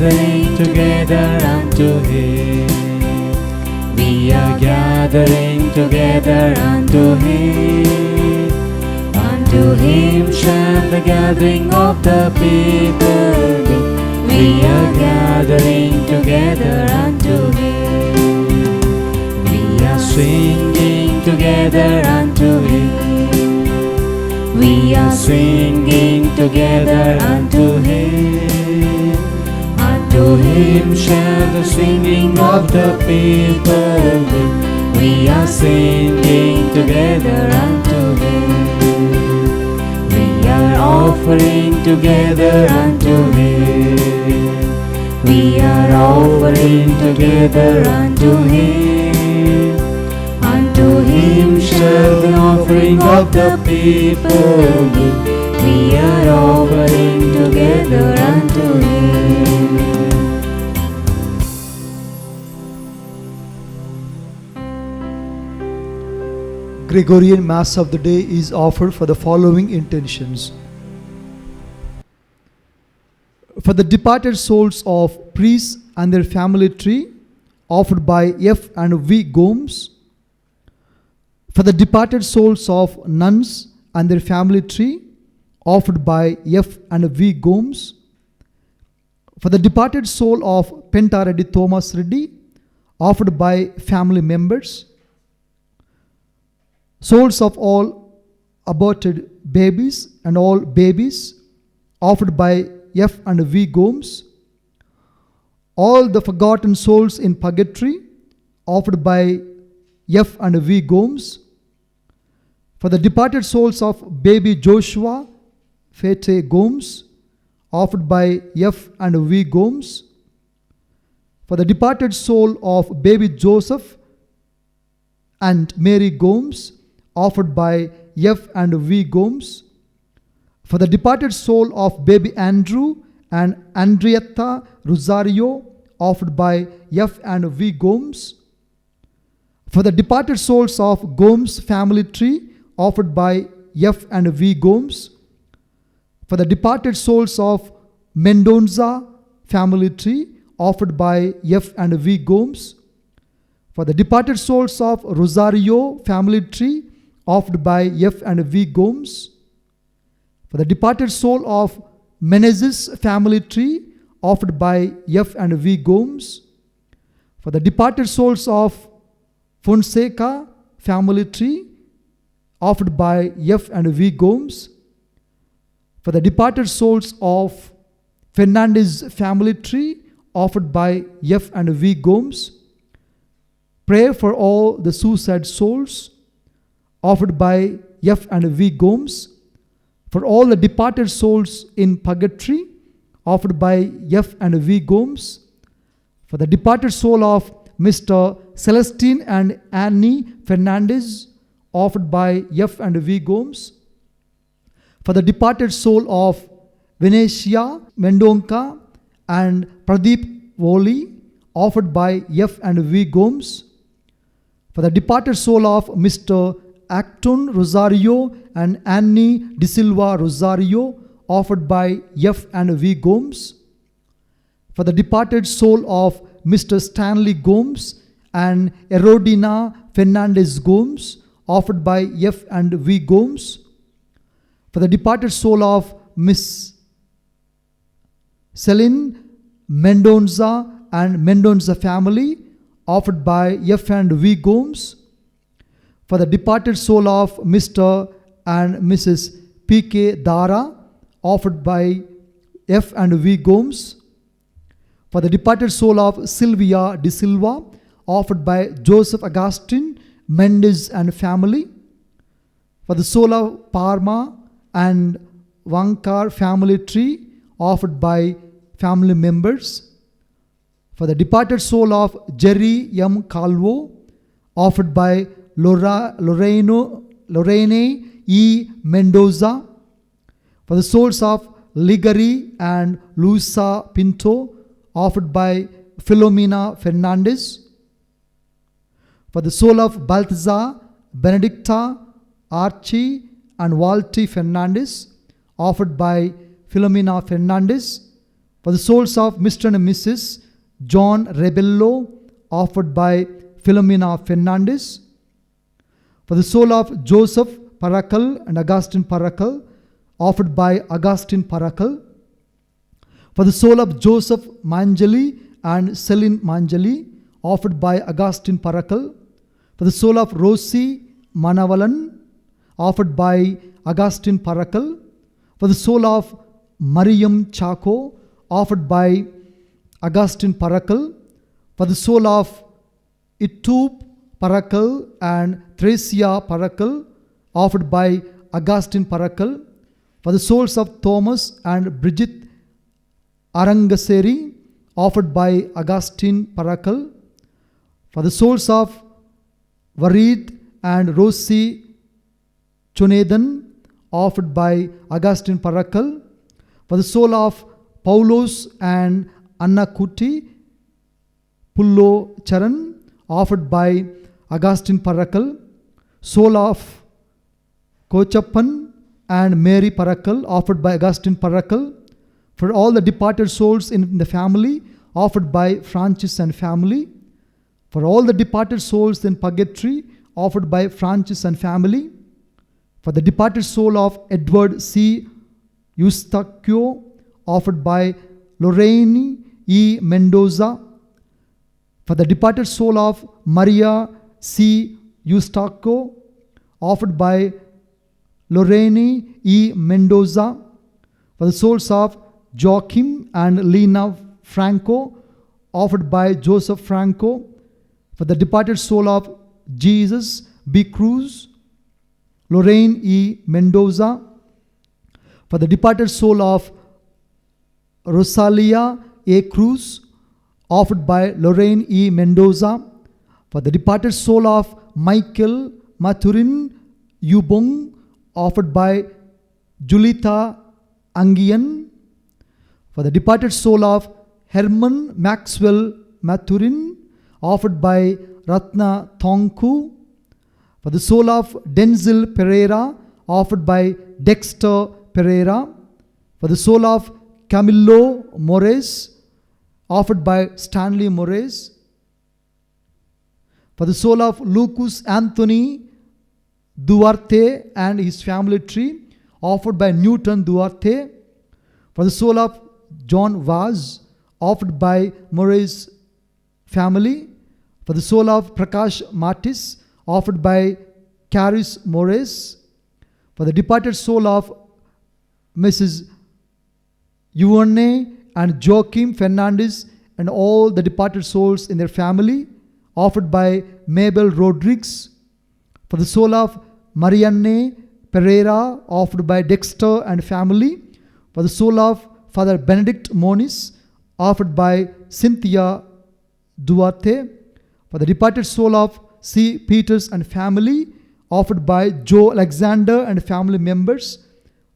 gathering together unto Him. We are gathering together unto Him. Unto Him shall the gathering of the people be. We are gathering together unto Him. We are singing together unto Him. We are singing together unto Him. Unto Him shall the singing of the people be. We are singing together unto Him. We are offering together unto Him. We are offering together unto Him. Unto Him shall the offering of the people be. We are offering together unto Him. Gregorian Mass of the day is offered for the following intentions. For the departed souls of priests and their family tree, offered by F. and V. Gomes. For the departed souls of nuns and their family tree, offered by F. and V. Gomes. For the departed soul of Penta Reddy Thomas Reddy, offered by family members. Souls of all aborted babies and all babies, offered by F. and V. Gomes. All the forgotten souls in purgatory, offered by F. and V. Gomes. For the departed souls of baby Joshua Fete Gomes, offered by F. and V. Gomes. For the departed soul of baby Joseph and Mary Gomes, offered by F. and V. Gomes. For the departed soul of baby Andrew and Andrietta Rosario, offered by F. and V. Gomes. For the departed souls of Gomes family tree, offered by F. and V. Gomes. For the departed souls of Mendonza family tree, offered by F. and V. Gomes. For the departed souls of Rosario family tree, offered by F. and V. Gomes. For the departed soul of Menezes family tree, offered by F. and V. Gomes. For the departed souls of Fonseca family tree, offered by F. and V. Gomes. For the departed souls of Fernandez family tree, offered by F. and V. Gomes. Prayer for all the suicide souls, offered by F. and V. Gomes. For all the departed souls in purgatory, offered by F. and V. Gomes. For the departed soul of Mr. Celestine and Annie Fernandez, offered by F. and V. Gomes. For the departed soul of Venetia Mendonca and Pradeep Woli, offered by F. and V. Gomes. For the departed soul of Mr. Acton Rosario and Annie De Silva Rosario, offered by F. and V. Gomes. For the departed soul of Mr. Stanley Gomes and Erodina Fernandez Gomes, offered by F. and V. Gomes. For the departed soul of Miss Celine Mendonza and Mendonza family, offered by F. and V. Gomes. For the departed soul of Mr. and Mrs. P.K. Dara, offered by F. and V. Gomes. For the departed soul of Sylvia De Silva, offered by Joseph Augustine Mendez and family. For the soul of Parma and Vankar family tree, offered by family members. For the departed soul of Jerry M. Calvo, offered by Lorraine E. Mendoza. For the souls of Ligari and Luisa Pinto, offered by Filomena Fernandez. For the soul of Balthazar, Benedicta, Archie and Walty Fernandez, offered by Filomena Fernandez. For the souls of Mr. and Mrs. John Rebello, offered by Philomena Fernandez. For the soul of Joseph Parakal and Augustine Parakal, offered by Augustine Parakal. For the soul of Joseph Manjali and Celine Manjali, offered by Augustine Parakal. For the soul of Rosie Manavalan, offered by Augustine Parakal. For the soul of Mariam Chaco, offered by Augustine Parakal. For the soul of Itub Parakal and Thresia Parakal, offered by Augustine Parakal. For the souls of Thomas and Bridget Arangaseri, offered by Augustine Parakal. For the souls of Varid and Rosie Chunedan, offered by Augustine Parakal. For the soul of Paulos and Anna Kuti Pullo Charan, offered by Augustine Parakal. Soul of Kochappan and Mary Parakal, offered by Augustine Parakal. For all the departed souls in the family, offered by Francis and family. For all the departed souls in purgatory, offered by Francis and family. For the departed soul of Edward C. Eustachio, offered by Lorraine E. Mendoza. For the departed soul of Maria C. Eustachio, offered by Lorraine E. Mendoza. For the souls of Joachim and Lena Franco, offered by Joseph Franco. For the departed soul of Jesus B. Cruz, Lorraine E. Mendoza. For the departed soul of Rosalia A. Cruz, offered by Lorraine E. Mendoza. For the departed soul of Michael Mathurin Yubong, offered by Julita Angian. For the departed soul of Herman Maxwell Mathurin, offered by Ratna Thongku. For the soul of Denzel Pereira, offered by Dexter Pereira. For the soul of Camilo Mores, offered by Stanley Mores. For the soul of Lucas Anthony Duarte and his family tree, offered by Newton Duarte. For the soul of John Vaz, offered by Mores family. For the soul of Prakash Matis, offered by Caris Mores. For the departed soul of Mrs. Yuane and Joaquim Fernandez and all the departed souls in their family, offered by Mabel Rodriguez. For the soul of Marianne Pereira, offered by Dexter and family. For the soul of Father Benedict Moniz, offered by Cynthia Duarte. For the departed soul of C. Peters and family, offered by Joe Alexander and family members.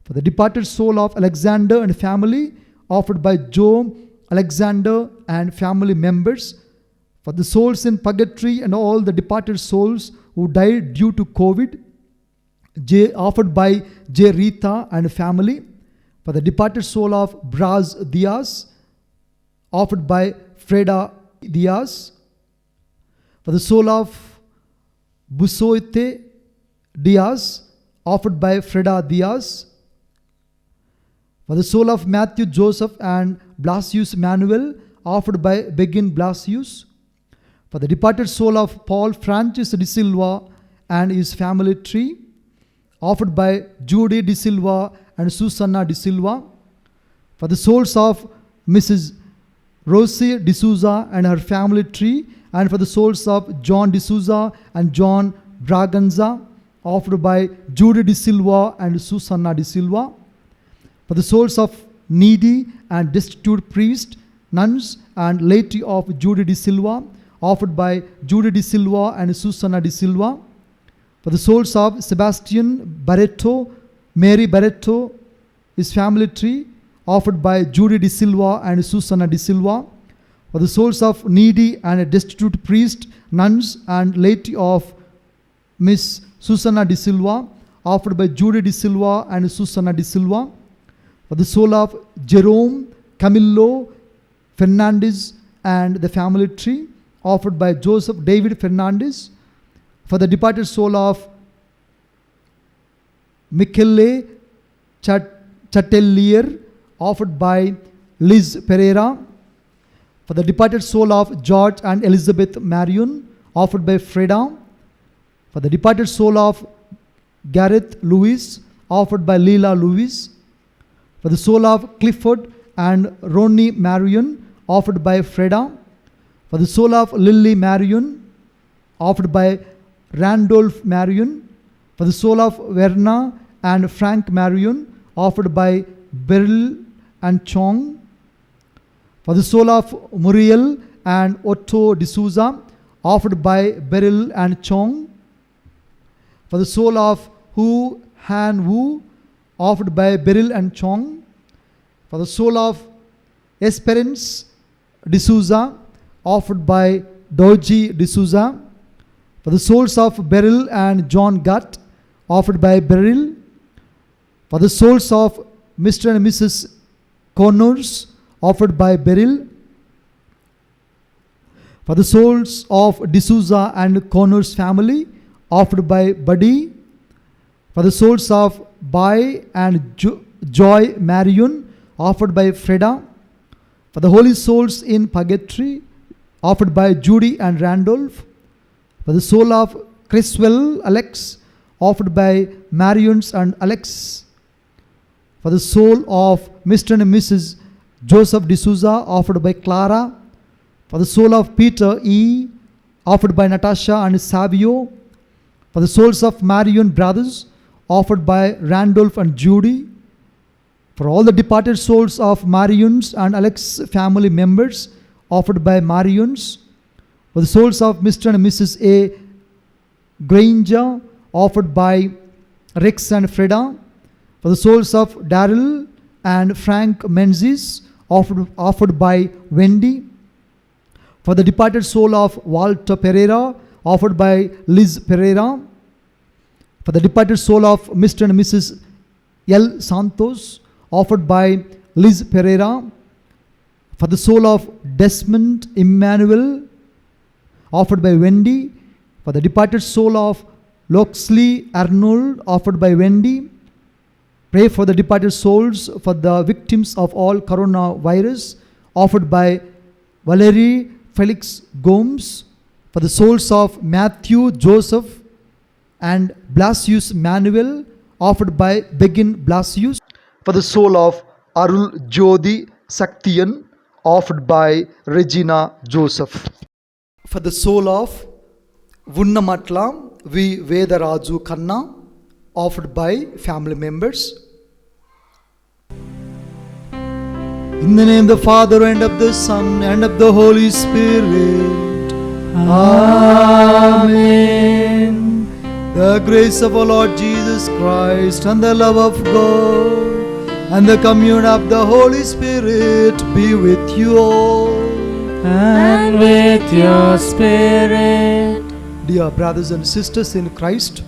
For the departed soul of Alexander and family, offered by Joe Alexander and family members. For the souls in purgatory and all the departed souls who died due to COVID, offered by J. Rita and family. For the departed soul of Braz Diaz, offered by Freda Diaz. For the soul of Busoite Diaz, offered by Freda Diaz. For the soul of Matthew Joseph and Blasius Manuel, offered by Begin Blasius. For the departed soul of Paul Francis de Silva and his family tree, offered by Judy de Silva and Susanna de Silva. For the souls of Mrs. Rosie de Souza and her family tree, and for the souls of John de Souza and John Braganza, offered by Judy de Silva and Susanna de Silva. For the souls of needy and destitute priests, nuns and laity of Judy de Silva, offered by Judy de Silva and Susanna de Silva. For the souls of Sebastian Barreto, Mary Barreto, his family tree, offered by Judy de Silva and Susanna de Silva. For the souls of needy and destitute priests, nuns and laity of Miss Susanna de Silva, offered by Judy de Silva and Susanna de Silva. For the soul of Jerome Camilo Fernandez and the family tree, offered by Joseph David Fernandez. For the departed soul of Michele Chatelier, offered by Liz Pereira. For the departed soul of George and Elizabeth Marion, offered by Freda. For the departed soul of Gareth Lewis, offered by Leela Lewis. For the soul of Clifford and Ronnie Marion, offered by Freda. For the soul of Lily Marion, offered by Randolph Marion. For the soul of Verna and Frank Marion, offered by Beryl and Chong. For the soul of Muriel and Otto D'Souza, offered by Beryl and Chong. For the soul of Hu Han Wu, offered by Beryl and Chong. For the soul of Esperance D'Souza, offered by Doji D'Souza. For the souls of Beryl and John Gutt, offered by Beryl. For the souls of Mr. and Mrs. Connors, offered by Beryl. For the souls of D'Souza and Connors family, offered by Buddy. For the souls of Bai and Joy Marion, offered by Freda. For the holy souls in purgatory, offered by Judy and Randolph. For the soul of Criswell Alex, offered by Marions and Alex. For the soul of Mr. and Mrs. Joseph D'Souza, offered by Clara. For the soul of Peter E., offered by Natasha and Savio. For the souls of Marion brothers, offered by Randolph and Judy. For all the departed souls of Marions and Alex family members, offered by Marions. For the souls of Mr. and Mrs. A. Granger, offered by Rex and Freda. For the souls of Daryl and Frank Menzies, offered by Wendy. For the departed soul of Walter Pereira, offered by Liz Pereira. For the departed soul of Mr. and Mrs. L. Santos, offered by Liz Pereira. For the soul of Desmond Emmanuel, offered by Wendy. For the departed soul of Loxley Arnold, offered by Wendy. Pray for the departed souls for the victims of all coronavirus, offered by Valerie Felix Gomes. For the souls of Matthew Joseph and Blasius Manuel, offered by Begin Blasius. For the soul of Arul Jodi Saktian, offered by Regina Joseph. For the soul of Vunnamatla V. Vedaraju Kanna, offered by family members. In the name of the Father and of the Son and of the Holy Spirit. Amen. The grace of our Lord Jesus Christ and the love of God and the communion of the Holy Spirit be with you all. And with your spirit. Dear brothers and sisters in Christ,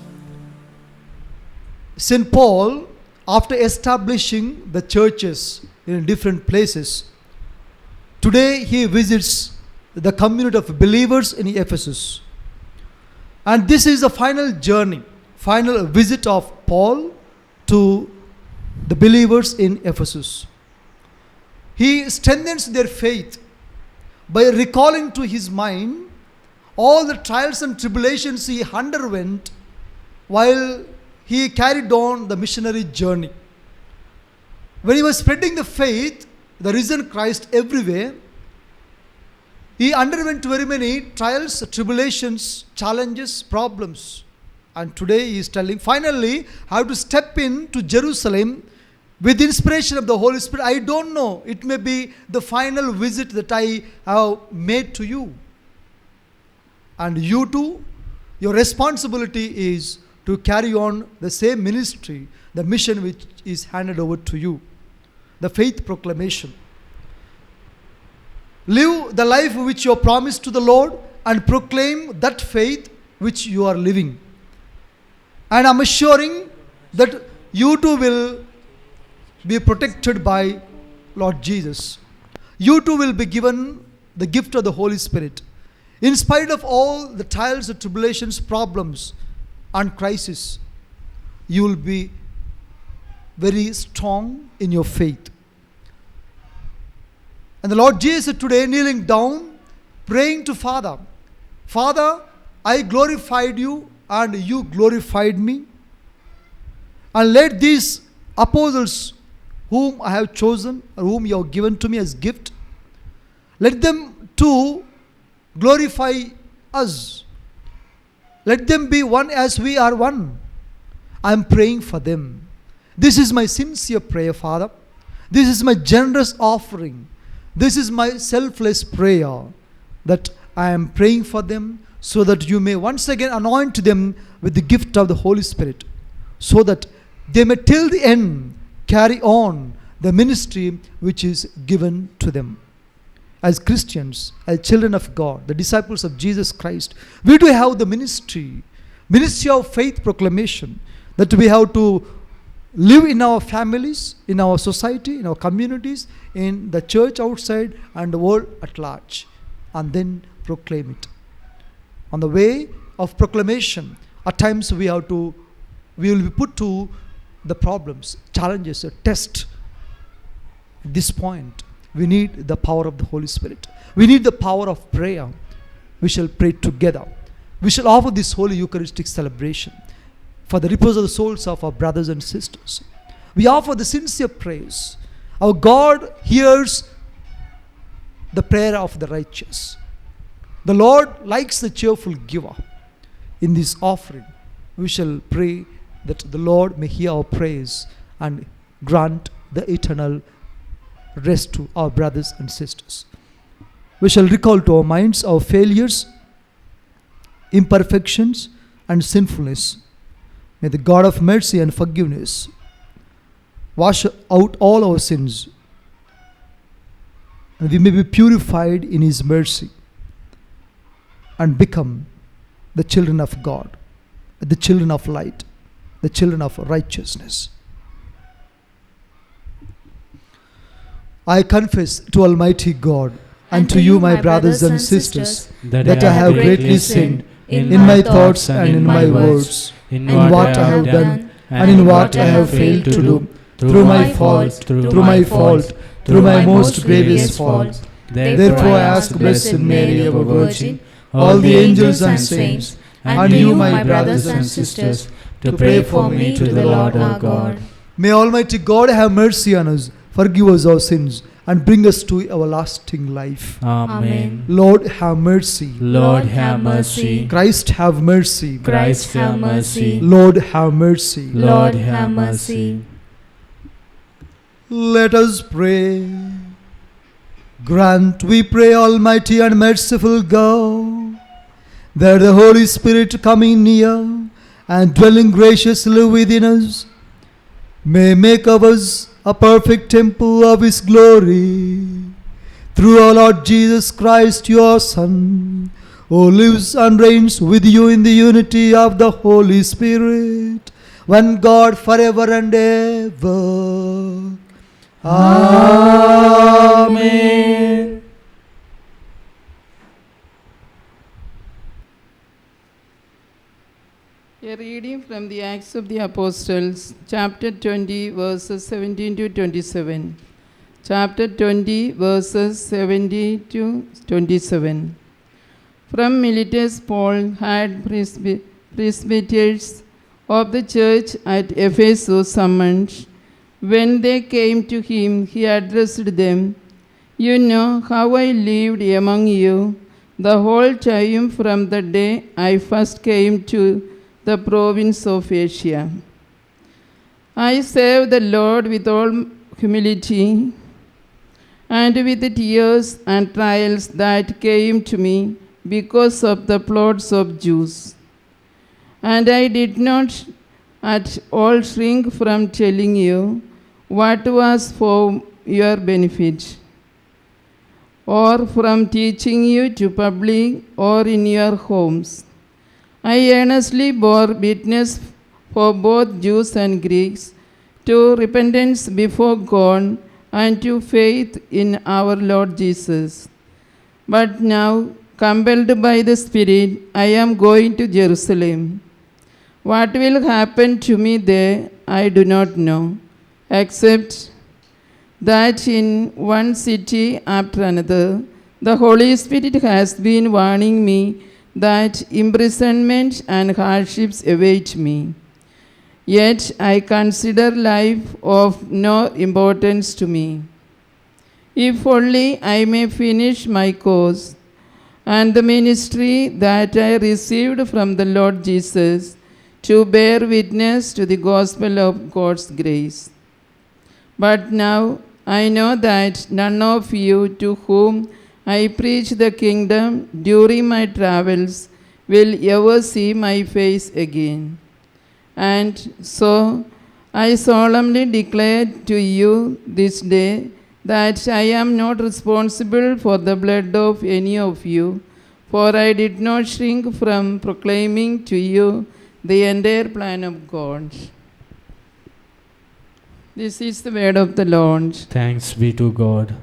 St. Paul, after establishing the churches in different places, today he visits the community of believers in Ephesus. And this is the final journey, final visit of Paul to the believers in Ephesus. He strengthens their faith by recalling to his mind all the trials and tribulations he underwent while he carried on the missionary journey. When he was spreading the faith, the risen Christ everywhere, he underwent very many trials, tribulations, challenges, problems. And today he is telling, finally, I have to step into Jerusalem with inspiration of the Holy Spirit. I don't know, it may be the final visit that I have made to you. And you too, your responsibility is to carry on the same ministry, the mission which is handed over to you, the faith proclamation. Live the life which you have promised to the Lord and proclaim that faith which you are living. And I'm assuring that you too will be protected by Lord Jesus, you too will be given the gift of the Holy Spirit. In spite of all the trials, and tribulations, problems, and crises, you will be very strong in your faith. And the Lord Jesus today kneeling down, praying to Father, Father, I glorified you and you glorified me. And let these apostles whom I have chosen, or whom you have given to me as gift, let them too glorify us. Let them be one as we are one. I am praying for them. This is my sincere prayer, Father. This is my generous offering. This is my selfless prayer, that I am praying for them, so that you may once again anoint them with the gift of the Holy Spirit, so that they may till the end carry on the ministry which is given to them. As Christians, as children of God, the disciples of Jesus Christ, we do have the ministry of faith proclamation, that we have to live in our families, in our society, in our communities, in the church outside and the world at large, and then proclaim it. On the way of proclamation, at times we will be put to the problems, challenges, a test. At this point, we need the power of the Holy Spirit. We need the power of prayer. We shall pray together. We shall offer this holy Eucharistic celebration for the repose of the souls of our brothers and sisters. We offer the sincere praise. Our God hears the prayer of the righteous. The Lord likes the cheerful giver. In this offering, we shall pray that the Lord may hear our praise and grant the eternal rest to our brothers and sisters. We shall recall to our minds our failures, imperfections, and sinfulness. May the God of mercy and forgiveness wash out all our sins, and we may be purified in His mercy and become the children of God, the children of light, the children of righteousness. I confess to Almighty God and to you, my brothers and sisters, that I have greatly sinned in my thoughts and in my words, in what I have done and in what I have failed to do, through my fault, through my most grievous fault. Therefore I ask Blessed Mary, our Virgin, all the angels and saints, and you, my brothers and sisters, to pray for me to the Lord our God. May Almighty God have mercy on us, forgive us our sins, and bring us to everlasting life. Amen. Lord have mercy. Lord have mercy. Christ have mercy. Christ have mercy. Lord have mercy. Lord have mercy. Let us pray. Grant, we pray, Almighty and merciful God, that the Holy Spirit coming near and dwelling graciously within us may make of us a perfect temple of His glory, through our Lord Jesus Christ, your Son, who lives and reigns with you in the unity of the Holy Spirit, one God forever and ever. Amen. A reading from the Acts of the Apostles, chapter 20, verses 17 to 27. Chapter 20, verses 70 to 27. From Miletus, Paul had presbyters of the church at Ephesus summoned. When they came to him, he addressed them, "You know how I lived among you the whole time from the day I first came to the province of Asia. I served the Lord with all humility and with the tears and trials that came to me because of the plots of Jews. And I did not at all shrink from telling you what was for your benefit, or from teaching you to public or in your homes. I earnestly bore witness for both Jews and Greeks to repentance before God and to faith in our Lord Jesus. But now, compelled by the Spirit, I am going to Jerusalem. What will happen to me there, I do not know, except that in one city after another, the Holy Spirit has been warning me that imprisonment and hardships await me. Yet I consider life of no importance to me, if only I may finish my course and the ministry that I received from the Lord Jesus to bear witness to the gospel of God's grace. But now I know that none of you to whom I preach the kingdom during my travels will ever see my face again. And so I solemnly declare to you this day that I am not responsible for the blood of any of you, for I did not shrink from proclaiming to you the entire plan of God. This is the word of the Lord. Thanks be to God.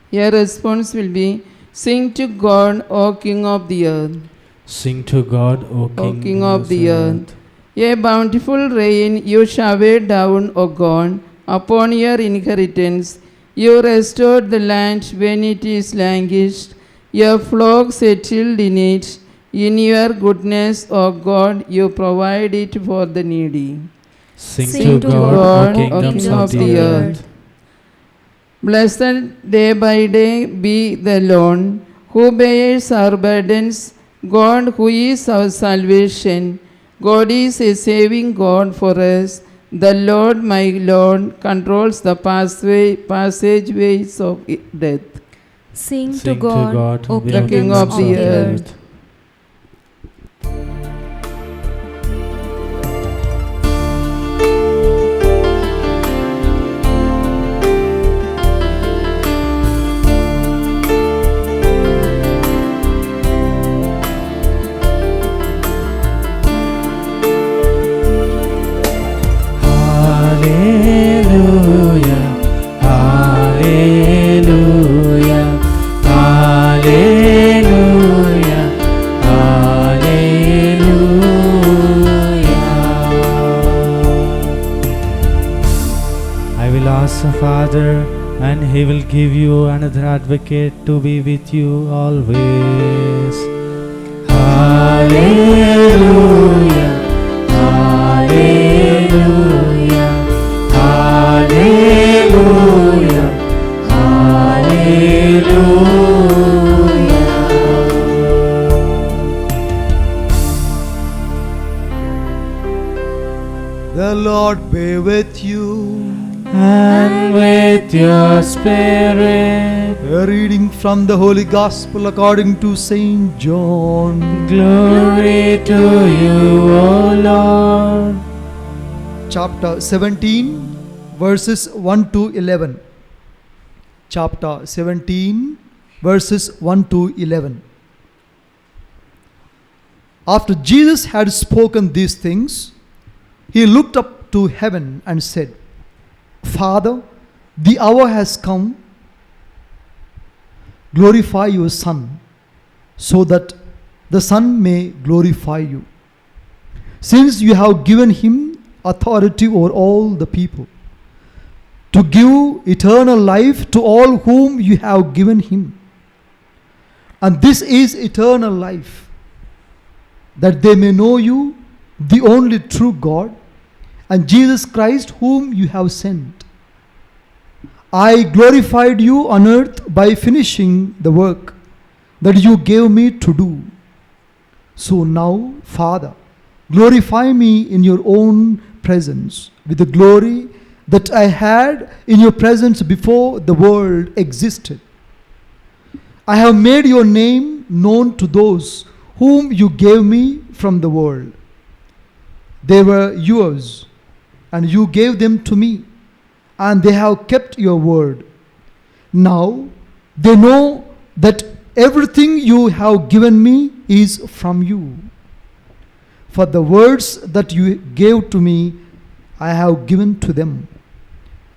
Your response will be, sing to God, O King of the earth. Sing to God, O King of the earth. A bountiful rain you showered down, O God, upon your inheritance. You restored the land when it is languished. Your flock settled in it. In your goodness, O God, you provide it for the needy. Sing to God, O kingdoms of the earth. Blessed day by day be the Lord, who bears our burdens, God who is our salvation. God is a saving God for us. The Lord, my Lord, controls the passageways of death. Sing to God, O the King of the earth. Hallelujah, hallelujah, hallelujah, hallelujah. I will ask the Father, and He will give you another advocate to be with you always. Hallelujah, hallelujah, hallelujah, hallelujah. The Lord be with you. And with your spirit, A reading from the Holy Gospel according to Saint John. glory to you, O Lord. Chapter 17, verses 1 to 11. Chapter 17, verses 1 to 11. After Jesus had spoken these things, he looked up to heaven and said, Father, the hour has come. Glorify your Son, so that the Son may glorify you, since you have given him authority over all the people, to give eternal life to all whom you have given him. And this is eternal life, that they may know you, the only true God, and Jesus Christ whom you have sent. I glorified you on earth by finishing the work that you gave me to do. So now, Father, glorify me in your own presence with the glory that I had in your presence before the world existed. I have made your name known to those whom you gave me from the world. They were yours, and you gave them to me, and they have kept your word. Now they know that everything you have given me is from you. For the words that you gave to me, I have given to them,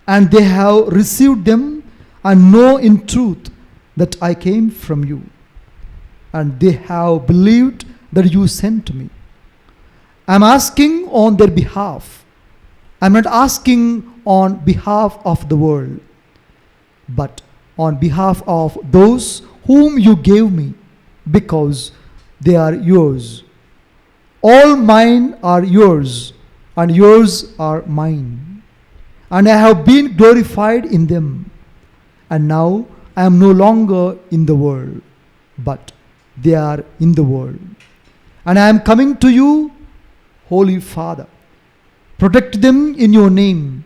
and they have received them, and know in truth that I came from you, and they have believed that you sent me. I am asking on their behalf. I am not asking on behalf of the world, but on behalf of those whom you gave me, because they are yours. All mine are yours, and yours are mine. And I have been glorified in them. And now I am no longer in the world, but they are in the world. And I am coming to you, Holy Father. Protect them in your name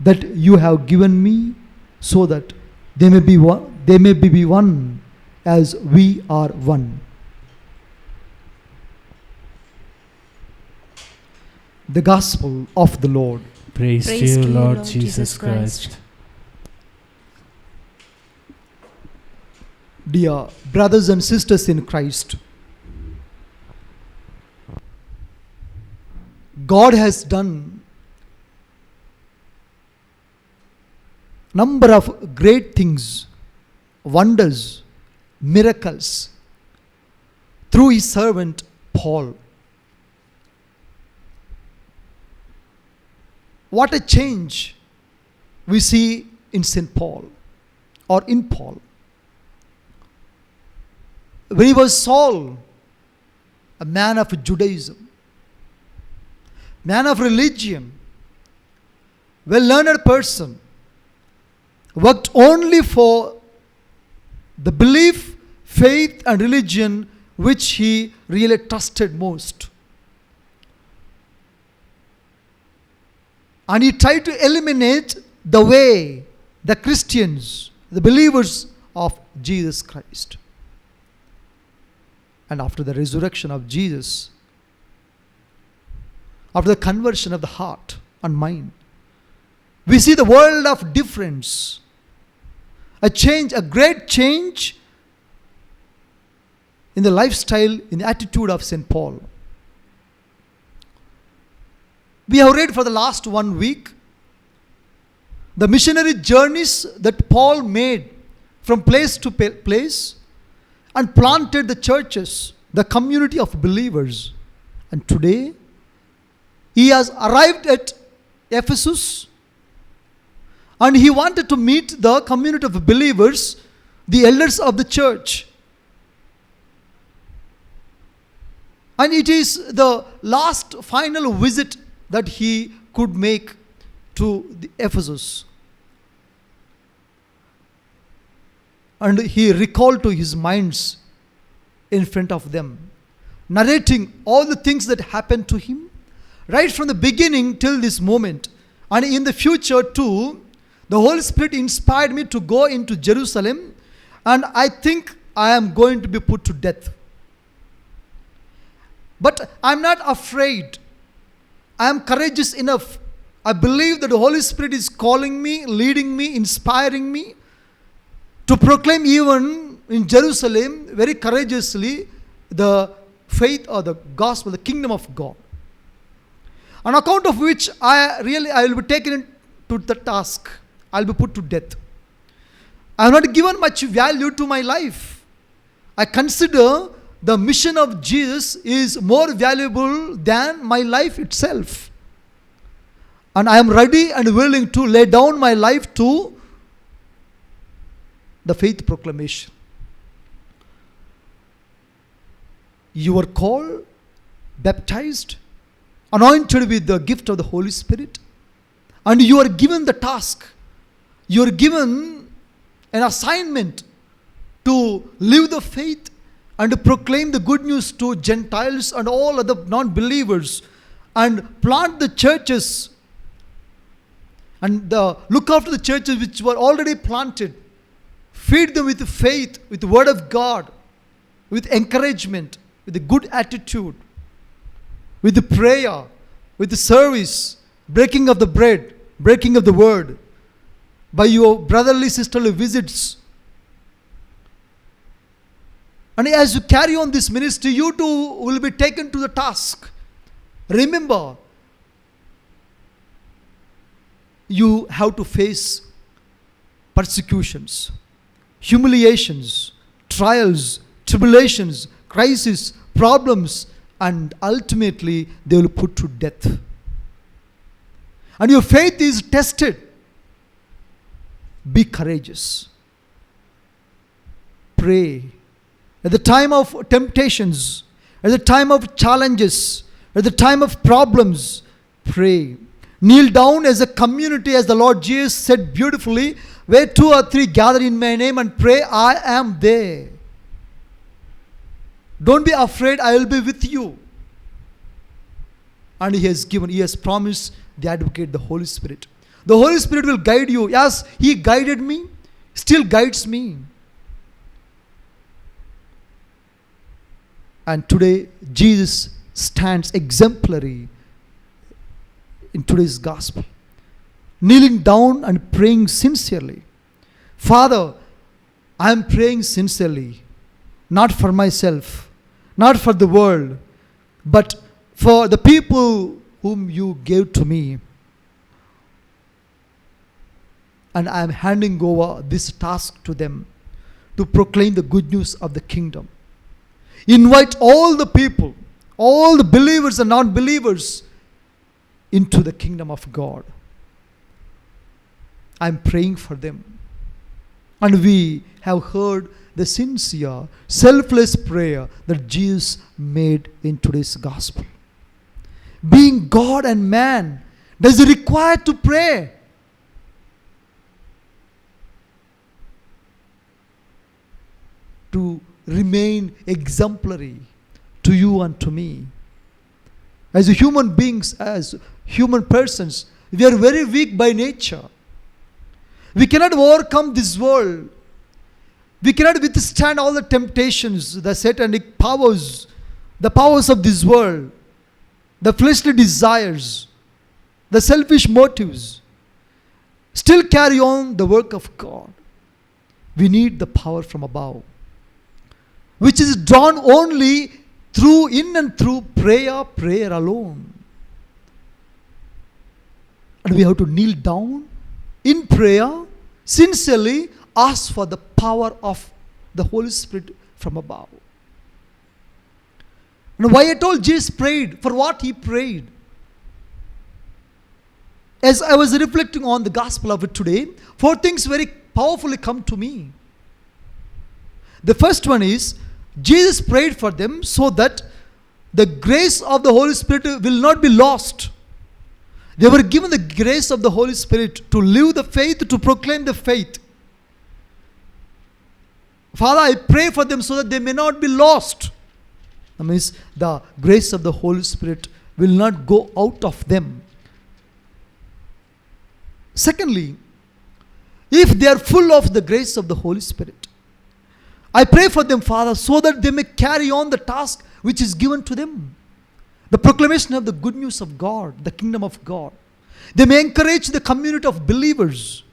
that you have given me, so that they may be one as we are one. The Gospel of the Lord. Praise to you, Lord Jesus Christ. Dear brothers and sisters in Christ, God has done number of great things, wonders, miracles through his servant Paul. What a change we see in St. Paul, or in Paul. When he was Saul, a man of Judaism, man of religion, well-learned person, worked only for the belief, faith and religion which he really trusted most. And he tried to eliminate the way, the Christians, the believers of Jesus Christ. And after the resurrection of Jesus, after the conversion of the heart and mind, we see the world of difference. A change, a great change in the lifestyle, in the attitude of St. Paul. We have read for the last 1 week the missionary journeys that Paul made from place to place and planted the churches, the community of believers. And today, he has arrived at Ephesus, and he wanted to meet the community of believers, the elders of the church. And it is the last final visit that he could make to the Ephesus. And he recalled to his minds in front of them, narrating all the things that happened to him, right from the beginning till this moment. And in the future too, the Holy Spirit inspired me to go into Jerusalem, and I think I am going to be put to death. But I am not afraid. I am courageous enough. I believe that the Holy Spirit is calling me, leading me, inspiring me to proclaim even in Jerusalem very courageously the faith or the gospel, the kingdom of God. On account of which I will be taken to the task. I will be put to death. I have not given much value to my life. I consider the mission of Jesus is more valuable than my life itself. And I am ready and willing to lay down my life to the faith proclamation. You are called, baptized, anointed with the gift of the Holy Spirit, and you are given the task. You are given an assignment to live the faith and to proclaim the good news to Gentiles and all other non-believers, and plant the churches and look after the churches which were already planted. Feed them with faith, with the word of God, with encouragement, with a good attitude, with the prayer, with the service, breaking of the bread, breaking of the word, by your brotherly, sisterly visits. And as you carry on this ministry, you too will be taken to the task. Remember, you have to face persecutions, humiliations, trials, tribulations, crises, problems, and ultimately they will put to death. And your faith is tested. Be courageous. Pray. At the time of temptations, at the time of challenges, at the time of problems, pray. Kneel down as a community, as the Lord Jesus said beautifully, where 2 or 3 gather in my name and pray, I am there. Don't be afraid, I will be with you. And He has promised the advocate, the Holy Spirit. The Holy Spirit will guide you. Yes, He guided me, still guides me. And today, Jesus stands exemplary in today's gospel. Kneeling down and praying sincerely. Father, I am praying sincerely, not for myself, not for the world, but for the people whom you gave to me. And I am handing over this task to them to proclaim the good news of the kingdom. Invite all the people, all the believers and non-believers into the kingdom of God. I am praying for them. And we have heard the sincere, selfless prayer that Jesus made in today's gospel. Being God and man, does He require to pray? To remain exemplary to you and to me. As human beings, as human persons, we are very weak by nature. We cannot overcome this world. We cannot withstand all the temptations, the satanic powers, the powers of this world, the fleshly desires, the selfish motives. Still carry on the work of God. We need the power from above, which is drawn only in and through prayer alone. And we have to kneel down in prayer, sincerely ask for the power of the Holy Spirit from above. And why I told Jesus prayed, for what He prayed. As I was reflecting on the gospel of it today, 4 things very powerfully come to me. The first one is, Jesus prayed for them so that the grace of the Holy Spirit will not be lost. They were given the grace of the Holy Spirit to live the faith, to proclaim the faith. Father, I pray for them so that they may not be lost. That means the grace of the Holy Spirit will not go out of them. Secondly, if they are full of the grace of the Holy Spirit, I pray for them, Father, so that they may carry on the task which is given to them. The proclamation of the good news of God, the kingdom of God. They may encourage the community of believers.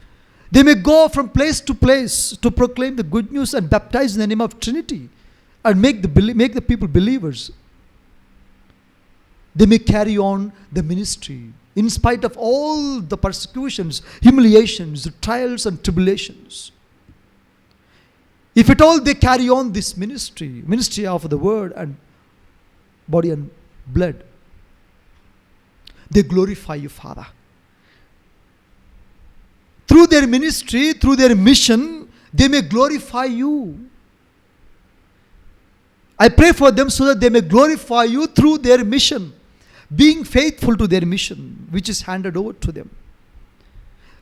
They may go from place to place to proclaim the good news and baptize in the name of Trinity and make the people believers. They may carry on the ministry in spite of all the persecutions, humiliations, the trials and tribulations. If at all they carry on this ministry of the word and body and blood, they glorify you, Father. Through their ministry, through their mission, they may glorify you. I pray for them so that they may glorify you through their mission, being faithful to their mission, which is handed over to them,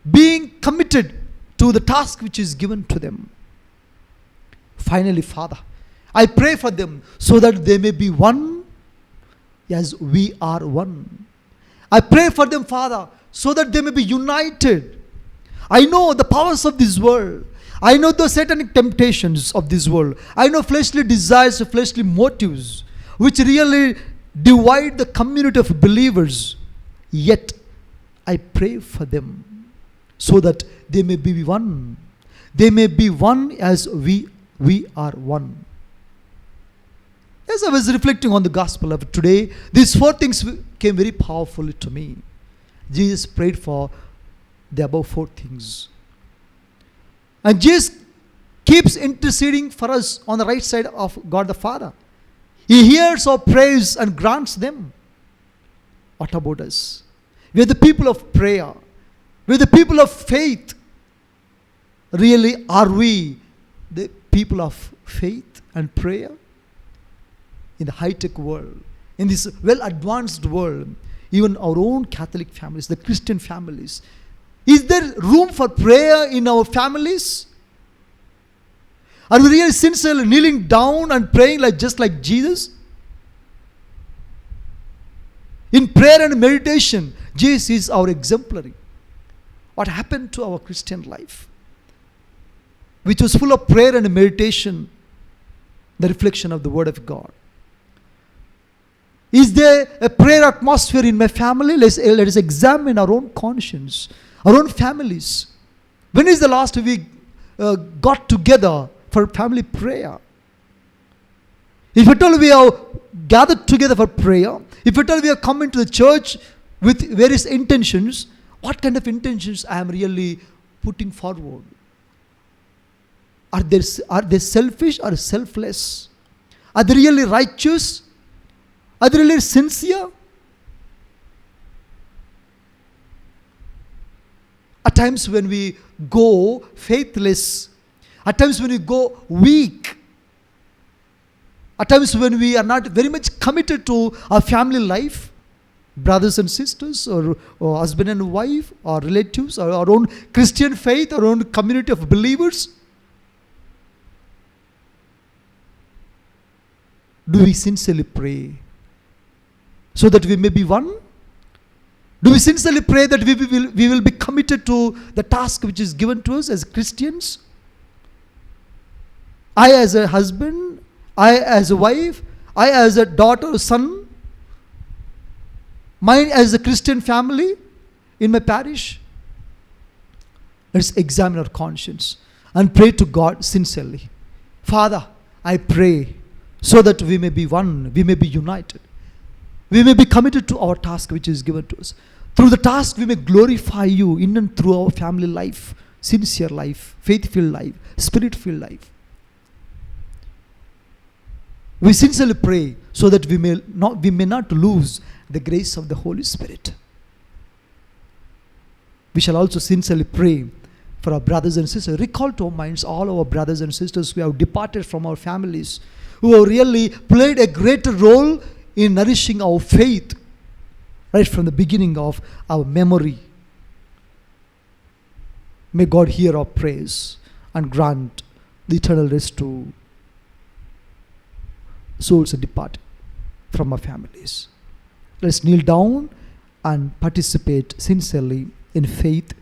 being committed to the task which is given to them. Finally, Father, I pray for them so that they may be one as we are one. I pray for them, Father, so that they may be united. I know the powers of this world. I know the satanic temptations of this world. I know fleshly desires, fleshly motives, which really divide the community of believers. Yet, I pray for them so that they may be one. They may be one as we are one. As I was reflecting on the gospel of today, these 4 things came very powerfully to me. Jesus prayed for the above 4 things. And Jesus keeps interceding for us on the right side of God the Father. He hears our prayers and grants them. What about us? We are the people of prayer. We are the people of faith. Really, are we the people of faith and prayer? In the high-tech world, in this well-advanced world, even our own Catholic families, the Christian families, is there room for prayer in our families? Are we really sincerely kneeling down and praying just like Jesus? In prayer and meditation, Jesus is our exemplary. What happened to our Christian life, which was full of prayer and meditation, the reflection of the Word of God? Is there a prayer atmosphere in my family? Let us examine our own conscience, our own families. When is the last we got together for family prayer? If at all we are gathered together for prayer, if at all we are coming to the church with various intentions, what kind of intentions I am really putting forward? Are they selfish or selfless? Are they really righteous? Are they really sincere? At times when we go faithless, at times when we go weak, at times when we are not very much committed to our family life, brothers and sisters, or husband and wife, or relatives, or our own Christian faith, our own community of believers, do we sincerely pray so that we may be one? Do we sincerely pray that we will be committed to the task which is given to us as Christians? I as a husband, I as a wife, I as a daughter or son, mine as a Christian family in my parish. Let's examine our conscience and pray to God sincerely. Father, I pray so that we may be one, we may be united. We may be committed to our task which is given to us. Through the task we may glorify you in and through our family life, sincere life, faith-filled life, spirit-filled life. We sincerely pray so that we may not lose the grace of the Holy Spirit. We shall also sincerely pray for our brothers and sisters. Recall to our minds all our brothers and sisters who have departed from our families, who have really played a greater role in nourishing our faith right from the beginning of our memory. May God hear our prayers and grant the eternal rest to souls departed from our families. Let's kneel down and participate sincerely in faith,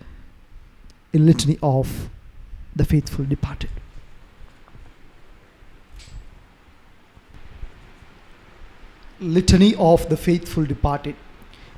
in litany of the faithful departed. Litany of the faithful departed.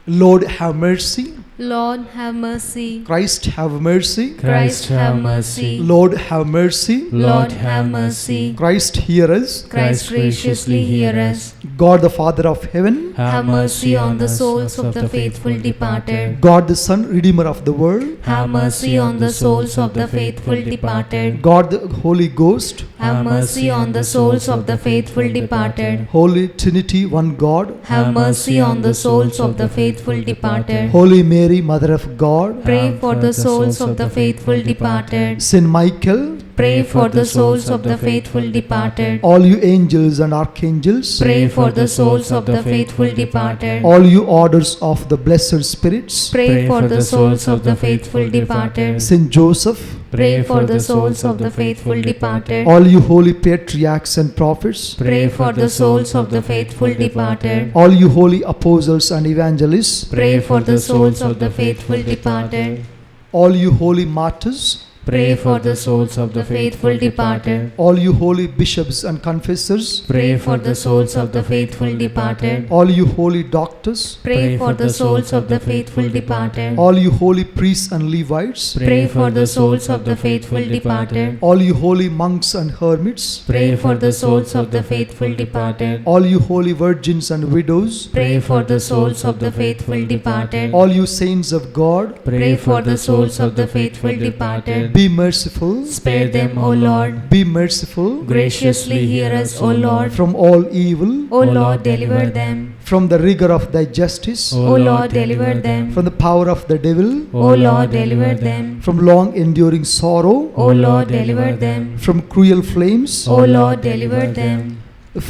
Lord, have mercy. Lord, have mercy. Christ, have mercy. Christ, have mercy. Lord, have mercy. Lord, have mercy. Christ, hear us. Christ, graciously hear us. God, the Father of heaven, Have mercy on the souls of the faithful departed. God, the Son, Redeemer of the world, Have mercy on the souls of the faithful departed. God, the Holy Ghost, Have mercy on the souls of the faithful departed. Holy Trinity, one God, Have mercy on the souls of the faithful departed. Holy Mary, Mother of God, Pray for the souls of the faithful departed. Saint Michael, Pray for the souls of the faithful departed. all you angels and archangels, Pray for the souls of the faithful departed. all you orders of the blessed spirits, Pray for the souls of the faithful departed. Saint Joseph, Pray for the souls of the faithful departed. all you holy patriarchs and prophets, Pray for the souls of the faithful departed. all you holy apostles and evangelists, Pray for the souls of the faithful departed. all you holy martyrs, Pray for the souls of the faithful departed. all you holy bishops and confessors, Pray for the souls of the faithful departed. all you holy doctors, Pray for the souls of the faithful departed. all you holy priests and Levites, Pray for the souls of the faithful departed. all you holy monks and hermits, Pray for the souls of the faithful departed. all you holy virgins and widows, Pray for the souls of the faithful departed. all you saints of God, Pray for the souls of the faithful departed. Be merciful. Spare them, O Lord. Be merciful. Graciously hear us, O Lord. From all evil. O Lord, deliver them. From the rigor of thy justice. O Lord, deliver them. From the power of the devil. O Lord, deliver them. From long enduring sorrow. O Lord, deliver them. From cruel flames. O Lord, deliver them.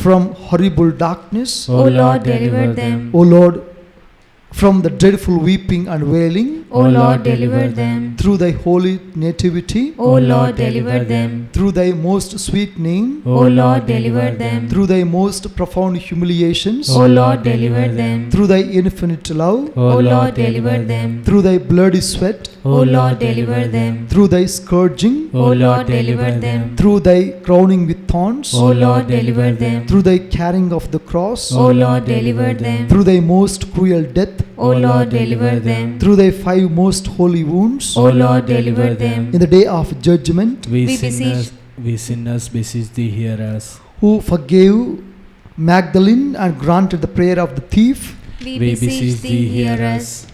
From horrible darkness. O Lord, deliver them. O Lord, from the dreadful weeping and wailing. O Lord, deliver them. Through thy holy nativity. O Lord, deliver them. Through thy most sweet name. O Lord, deliver them. Through thy most profound humiliations. O Lord, deliver them. Through thy infinite love. O Lord, deliver them. Through thy bloody sweat. O Lord, deliver them. Through thy scourging. O Lord, deliver them. Through thy crowning with thorns. O Lord, deliver them. Through thy carrying of the cross. O Lord, deliver them. Through thy most cruel death. O Lord, deliver them. Through thy 5 most holy wounds. O Lord, deliver them. In the day of judgment. We beseech- sinners beseech thee, hear us. Who forgave Magdalene and granted the prayer of the thief. We beseech thee, hear us.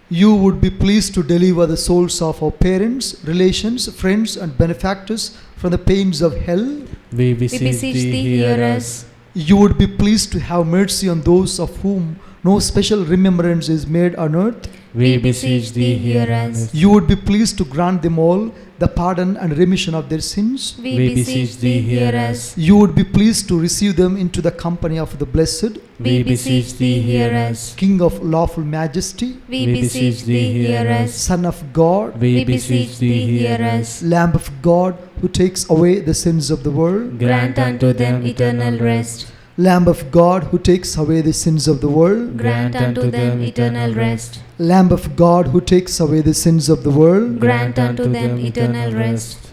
You would be pleased to deliver the souls of our parents, relations, friends, and benefactors from the pains of hell. We We beseech thee, hear us. You would be pleased to have mercy on those of whom no special remembrance is made on earth. We beseech thee, hear us. You would be pleased to grant them all the pardon and remission of their sins. We beseech thee, hear us. You would be pleased to receive them into the company of the blessed, We beseech thee, hear us. King of lawful majesty, We beseech thee, hear us. Son of God, We beseech thee, hear us. Lamb of God, who takes away the sins of the world. Grant unto them eternal rest. Lamb of God, who takes away the sins of the world. Grant unto them eternal rest. Lamb of God, who takes away the sins of the world. Grant unto them eternal rest.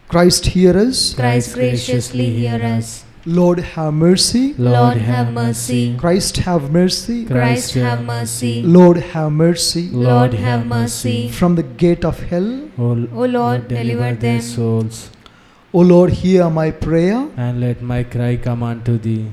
Christ, hear us. Christ, graciously hear us. Lord, have mercy. Lord, have mercy. Christ, have mercy. Christ, have mercy. Lord, have mercy. Lord, have mercy. From the gate of hell. O Lord, deliver their them. souls, O Lord, hear my prayer. and let my cry come unto thee,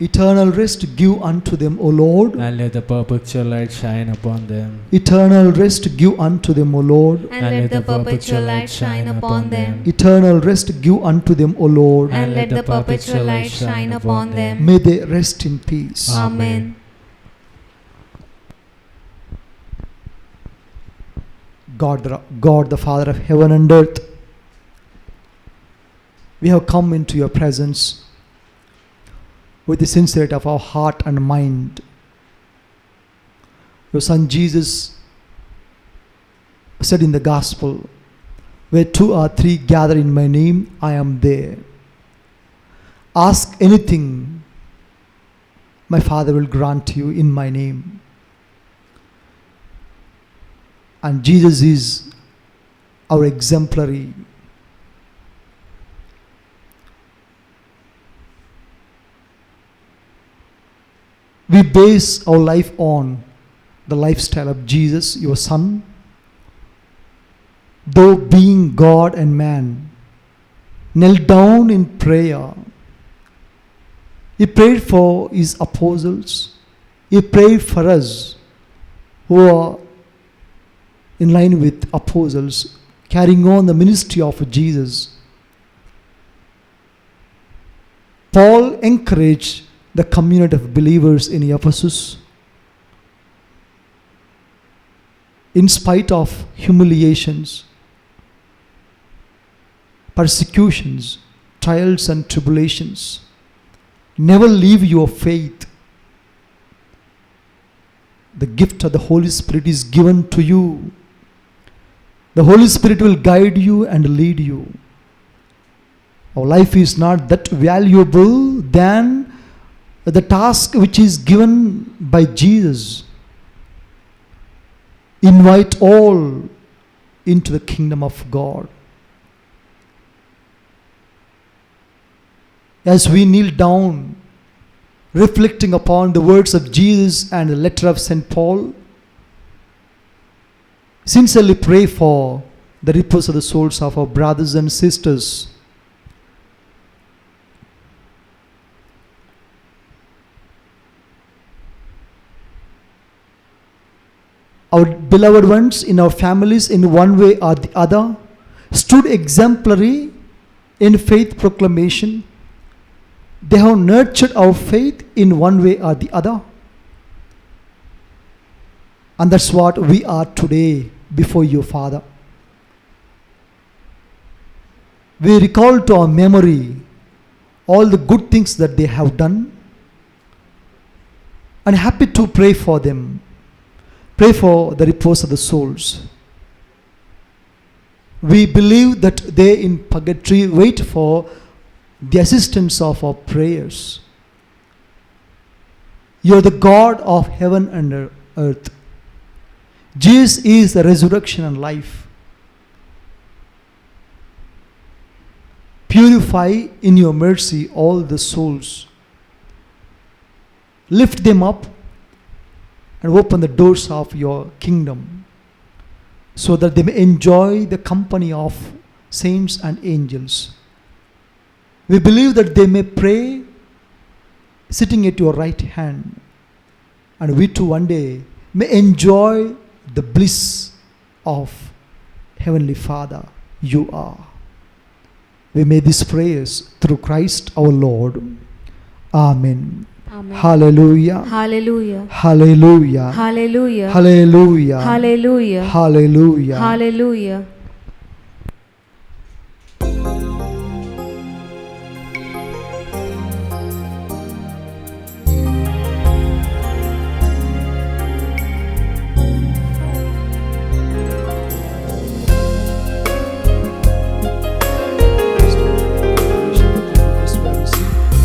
Eternal rest give unto them, O Lord. and let the perpetual light shine upon them. Eternal rest give unto them, O Lord. And let the perpetual light shine upon them. Eternal rest give unto them, O Lord. And let the perpetual light shine upon them. May they rest in peace. Amen. God, the Father of heaven and earth, we have come into your presence with the sincerity of our heart and mind. Your Son Jesus said in the gospel, where 2 or 3 gather in my name, I am there. Ask anything, my Father will grant you in my name. And Jesus is our exemplary. We base our life on the lifestyle of Jesus, your Son. Though being God and man, knelt down in prayer. He prayed for his apostles. He prayed for us who are in line with apostles, carrying on the ministry of Jesus. Paul encouraged the community of believers in Ephesus. In spite of humiliations, persecutions, trials and tribulations, never leave your faith. The gift of the Holy Spirit is given to you. The Holy Spirit will guide you and lead you. Our life is not that valuable than the task which is given by Jesus. Invite all into the kingdom of God. As we kneel down, reflecting upon the words of Jesus and the letter of St. Paul, sincerely pray for the repose of the souls of our brothers and sisters. our beloved ones in our families in one way or the other stood exemplary in faith proclamation. They have nurtured our faith in one way or the other. And that's what we are today before you, Father. We recall to our memory all the good things that they have done, and happy to pray for them. Pray for the repose of the souls. We believe that they in purgatory wait for the assistance of our prayers. You are the God of heaven and earth. Jesus is the resurrection and life. Purify in your mercy all the souls. Lift them up and open the doors of your kingdom so that they may enjoy the company of saints and angels. We believe that they may pray sitting at your right hand, and we too one day may enjoy the bliss of Heavenly Father you are. We make these prayers through Christ our Lord. Amen. Amen. Hallelujah. Hallelujah. Hallelujah. Hallelujah. Hallelujah. Hallelujah. Hallelujah. Hallelujah.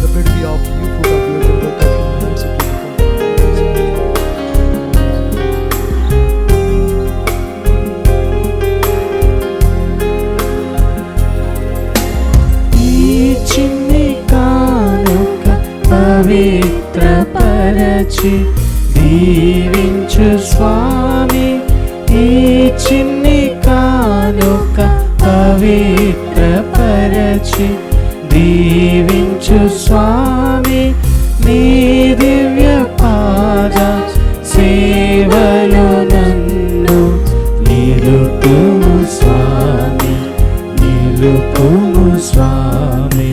The bread we offer you, fruit of your labor, covenant, and ఈ చిన్ని కానుక పవిత్రపరచి దీవించు స్వామి. ఈ చిన్ని కానుక పవిత్రపరచి దీవించు స్వామి. నీ దివ్య పాద సేవలు నన్ను నిలుపుము స్వామి, నిలుపుము స్వామి.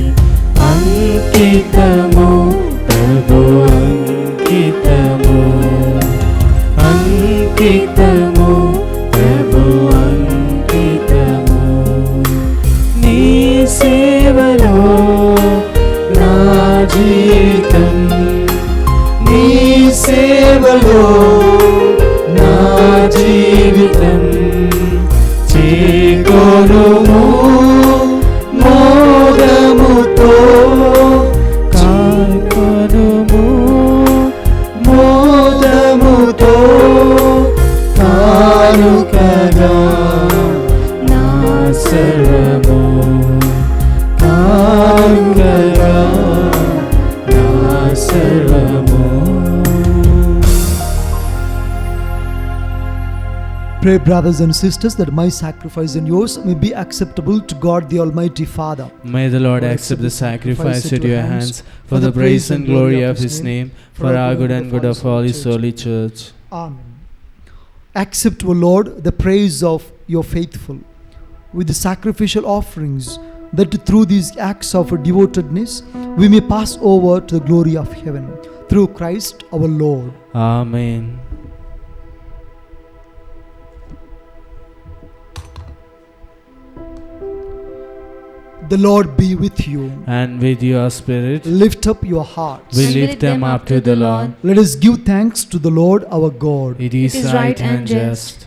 అంకితము ప్రభు అంకితము, అంకితము ప్రభు అంకితము. నీ సేవలో నా జీవితం, నీ సేవలో నా జీవితం. చేకొనుము మోదముతో, కాకొనుము మోదముతో. కానుకగా నా సర్వము, కానుకగా నా సర్వము. Pray, brothers and sisters, that my sacrifice and yours may be acceptable to God the Almighty Father. May the Lord accept the sacrifice at your hands for the praise and glory of His name, for our good and good of all His holy church. Amen. Accept, O Lord, the praise of your faithful with the sacrificial offerings, that through these acts of devotedness we may pass over to the glory of heaven. Through Christ our Lord. Amen. The Lord be with you. And with your spirit, Lift up your hearts. we lift them up to the Lord. Let us give thanks to the Lord our God. It is right and just.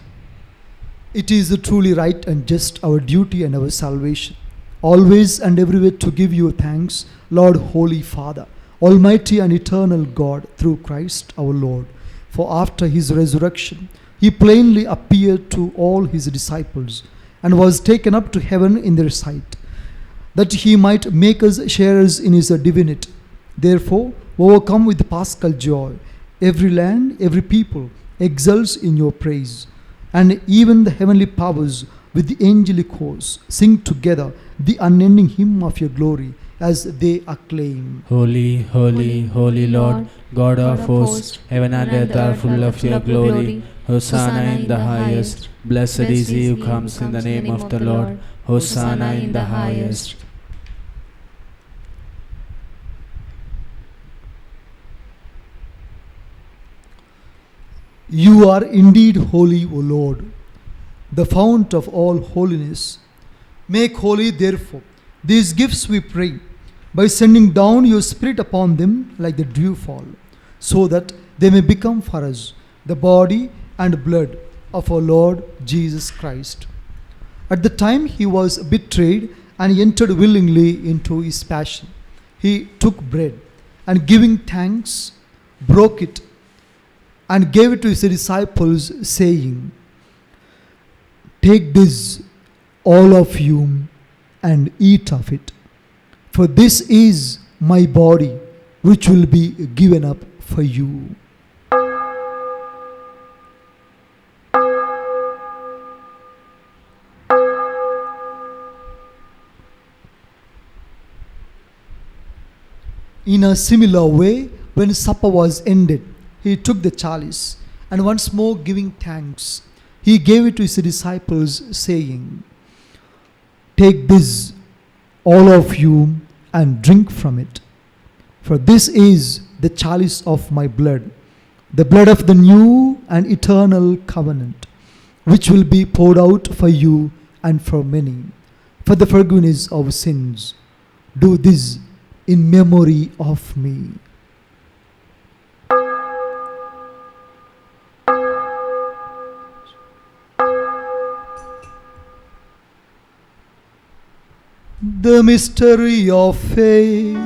It is truly right and just, our duty and our salvation, always and everywhere to give you thanks, Lord, Holy Father, Almighty and eternal God, through Christ our Lord. For after his resurrection, he plainly appeared to all his disciples and was taken up to heaven in their sight, that he might make us sharers in his divinity. Therefore, overcome with paschal joy, every land, every people exults in your praise, and even the heavenly powers with the angelic hosts sing together the unending hymn of your glory as they acclaim. Holy, holy, holy Lord, God of hosts, heaven and earth are full of your glory. Hosanna in the highest. Blessed is he who comes in the name of the Lord. Hosanna in the highest. You are indeed holy, O Lord, the fount of all holiness. Make holy, therefore, these gifts, we pray, by sending down your Spirit upon them like the dewfall, so that they may become for us the body and blood of our Lord Jesus Christ. At the time he was betrayed and entered willingly into his passion, he took bread and giving thanks, broke it and gave it to his disciples, saying, "Take this, all of you, and eat of it. For this is my body, which will be given up for you." In a similar way, when supper was ended, he took the chalice, and once more giving thanks, he gave it to his disciples, saying, "Take this, all of you, and drink from it. For this is the chalice of my blood, the blood of the new and eternal covenant, which will be poured out for you and for many, for the forgiveness of sins. Do this in memory of me." The mystery of faith.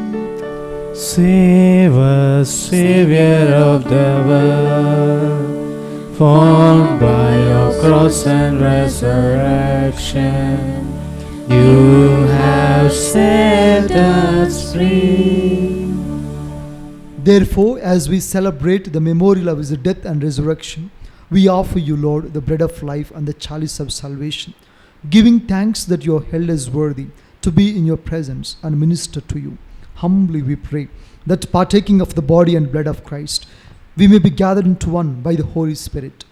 Save us, Savior of the world, formed by your cross and resurrection. You have set us free. Therefore, as we celebrate the memorial of his death and resurrection, we offer you, Lord, the bread of life and the chalice of salvation, giving thanks that you are held as worthy to be in your presence and minister to you. Humbly we pray that, partaking of the body and blood of Christ, we may be gathered into one by the Holy Spirit.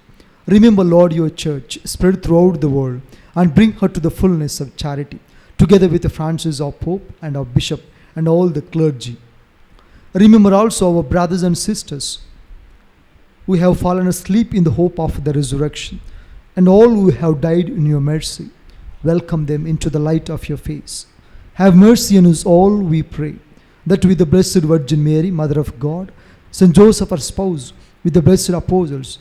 Remember, Lord, your church spread throughout the world, and bring her to the fullness of charity, together with Francis our Pope and our Bishop and all the clergy. Remember also our brothers and sisters who have fallen asleep in the hope of the resurrection, and all who have died in your mercy. Welcome them into the light of your face. Have mercy on us all, we pray, that with the Blessed Virgin Mary, Mother of God, St. Joseph, our spouse, with the blessed apostles,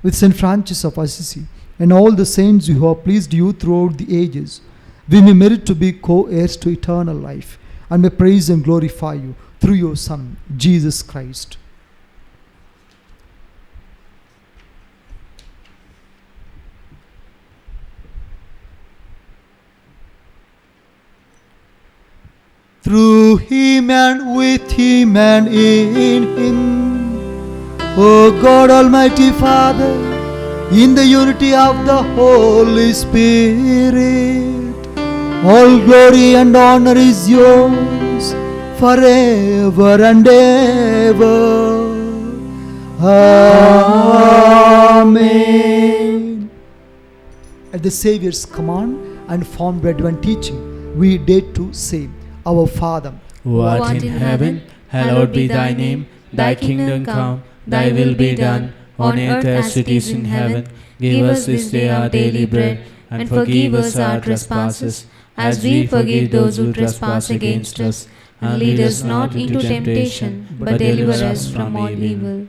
with St. Francis of Assisi, and all the saints who have pleased you throughout the ages, we may merit to be co-heirs to eternal life, and may praise and glorify you through your Son, Jesus Christ. Through him and with him and in him, O God Almighty Father, in the unity of the Holy Spirit, all glory and honor is yours forever and ever. Amen. At the Saviour's command and formed by divine teaching, we dare to say, Our Father, who art in heaven, hallowed be thy name. Thy kingdom come, thy will be done, on earth as it is in heaven. Give us this day our daily bread, and forgive us our trespasses, as we forgive those who trespass against us. And lead us not into temptation, but deliver us from all evil.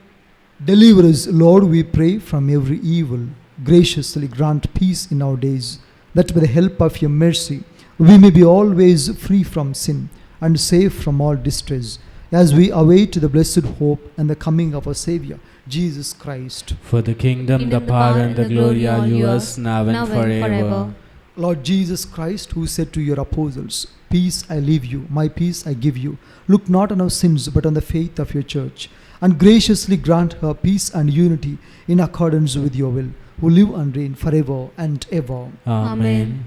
Deliver us, Lord, we pray, from every evil. Graciously grant peace in our days, that by the help of your mercy, we may be always free from sin and safe from all distress, as we await the blessed hope and the coming of our Saviour, Jesus Christ. For the kingdom, the power, and the glory are yours, now and forever. Lord Jesus Christ, who said to your apostles, "Peace I leave you, my peace I give you," look not on our sins, but on the faith of your church, and graciously grant her peace and unity in accordance with your will, who live and reign forever and ever. Amen.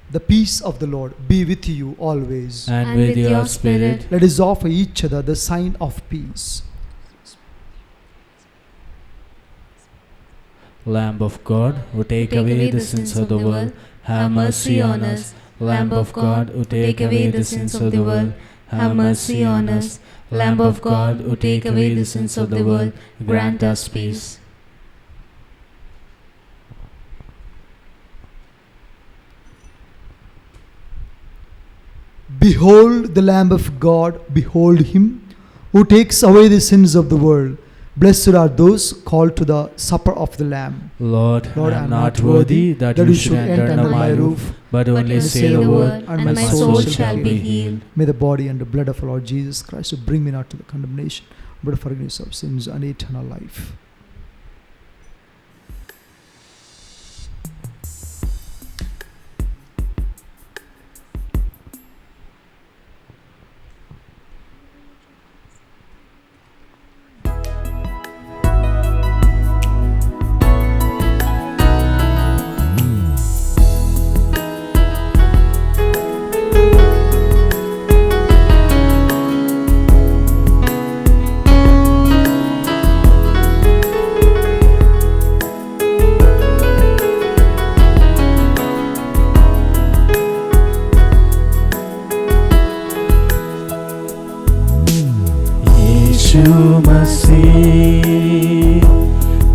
The peace of the Lord be with you always. And with your spirit. Let us offer each other the sign of peace. Lamb of God, who take away the sins of the world, have mercy on us. Lamb of God, who take away the sins of the world, have mercy on us. Lamb of God, who take away the sins of the world, grant us peace. Behold the Lamb of God, behold him who takes away the sins of the world. Blessed are those called to the supper of the Lamb. Lord, I am not worthy that you should enter under my roof, but only say the word, and my soul shall be healed. May the body and the blood of our Lord Jesus Christ bring me not to the condemnation, but forgiveness of sins and eternal life. यीशु मसीह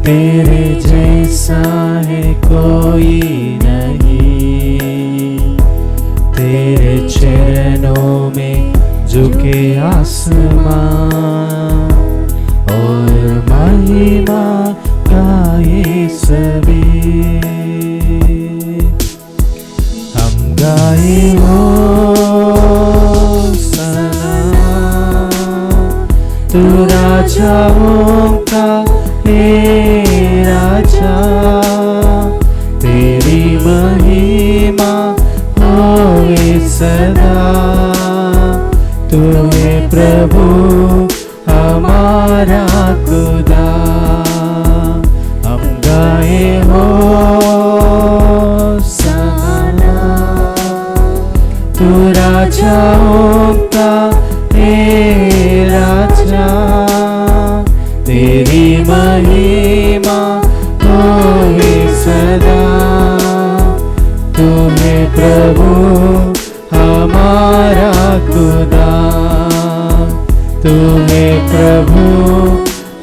तेरे जैसा है कोई नहीं, तेरे चरणों में झुके आसमां और महिमा गाए सभी। हम गाए तू राजाओं का हे राजा, तेरी महिमा होवे सदा। तू है प्रभु हमारा खुदा, हम गाए हो सना। तू राजाओं का हे राजा, तेरी महिमा होवे सदा। तू है प्रभु हमारा खुदा, तू है प्रभु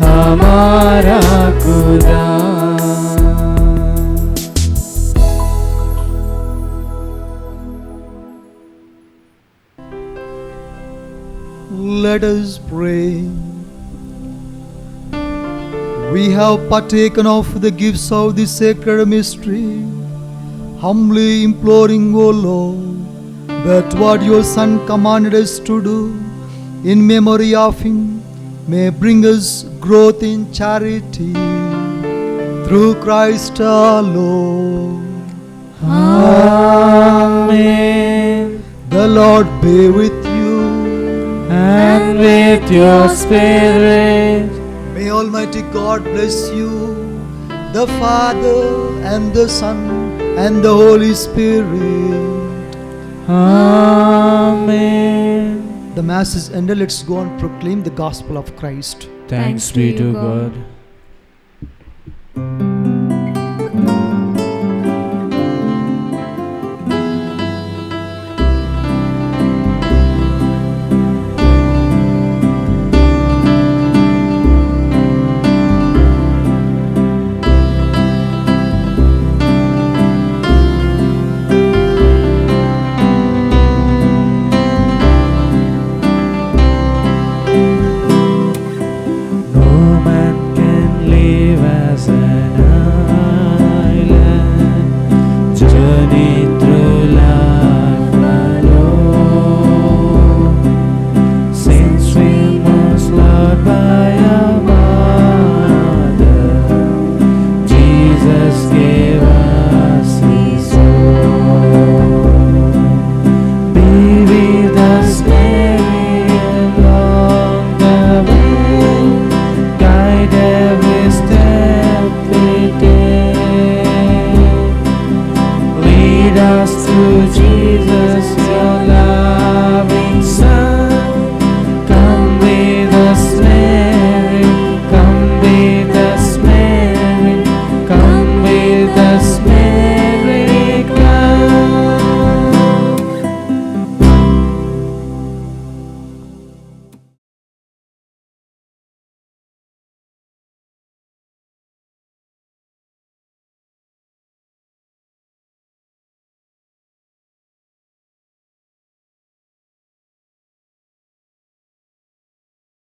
हमारा खुदा। Let us pray. We have partaken of the gifts of this sacred mystery, humbly imploring, O Lord, that what your Son commanded us to do in memory of him may bring us growth in charity through Christ our Lord. Amen. The Lord be with you. And with your spirit. May Almighty God bless you, the Father and the Son and the Holy Spirit. Amen. The Mass is ended. Let's go and proclaim the gospel of Christ. Thanks be to God.